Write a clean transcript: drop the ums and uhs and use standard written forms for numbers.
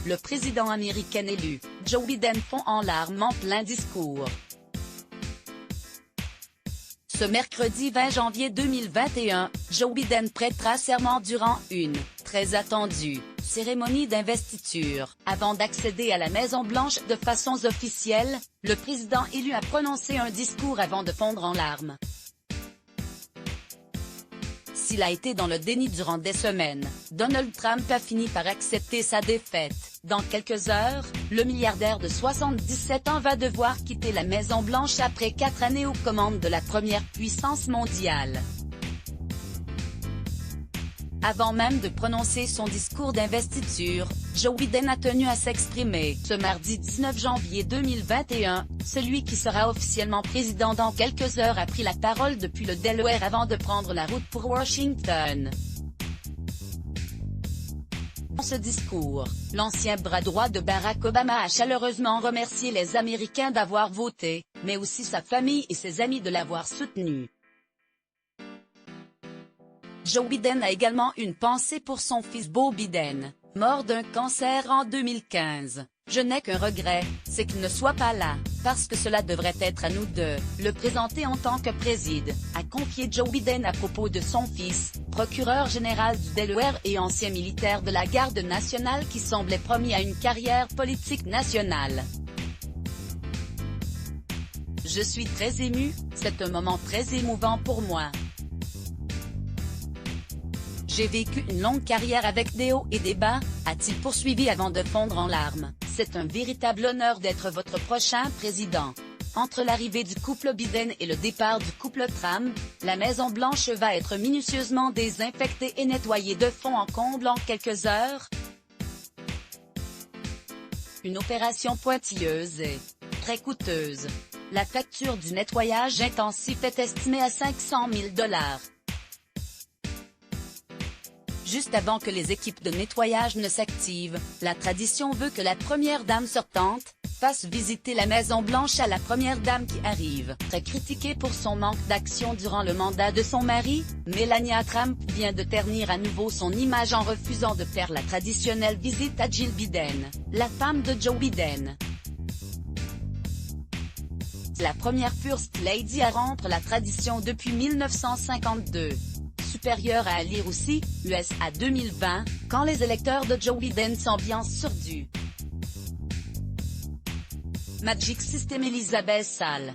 le président américain élu, Joe Biden fond en larmes en plein discours. Ce mercredi 20 janvier 2021, Joe Biden prêtera serment durant une, très attendue, cérémonie d'investiture. Avant d'accéder à la Maison-Blanche de façon officielle, le président élu a prononcé un discours avant de fondre en larmes. S'il a été dans le déni durant des semaines, Donald Trump a fini par accepter sa défaite. Dans quelques heures, le milliardaire de 77 ans va devoir quitter la Maison-Blanche après 4 années aux commandes de la première puissance mondiale. Avant même de prononcer son discours d'investiture, Joe Biden a tenu à s'exprimer. Ce mardi 19 janvier 2021, celui qui sera officiellement président dans quelques heures a pris la parole depuis le Delaware avant de prendre la route pour Washington. Dans ce discours, l'ancien bras droit de Barack Obama a chaleureusement remercié les Américains d'avoir voté, mais aussi sa famille et ses amis de l'avoir soutenu. Joe Biden a également une pensée pour son fils Beau Biden, mort d'un cancer en 2015. « Je n'ai qu'un regret, c'est qu'il ne soit pas là, parce que cela devrait être à nous de le présenter en tant que président », a confié Joe Biden à propos de son fils, procureur général du Delaware et ancien militaire de la Garde nationale qui semblait promis à une carrière politique nationale. « Je suis très ému, c'est un moment très émouvant pour moi. J'ai vécu une longue carrière avec des hauts et des bas, a-t-il poursuivi avant de fondre en larmes. C'est un véritable honneur d'être votre prochain président. Entre l'arrivée du couple Biden et le départ du couple Trump, la Maison-Blanche va être minutieusement désinfectée et nettoyée de fond en comble en quelques heures. Une opération pointilleuse et très coûteuse. La facture du nettoyage intensif est estimée à 500 000 $. Juste avant que les équipes de nettoyage ne s'activent, la tradition veut que la première dame sortante fasse visiter la Maison-Blanche à la première dame qui arrive. Très critiquée pour son manque d'action durant le mandat de son mari, Melania Trump vient de ternir à nouveau son image en refusant de faire la traditionnelle visite à Jill Biden, la femme de Joe Biden. La première First Lady à rompre la tradition depuis 1952. Supérieure à lire aussi, USA 2020, quand les électeurs de Joe Biden s'ambiancent sur du Magic System. Elisabeth Salle.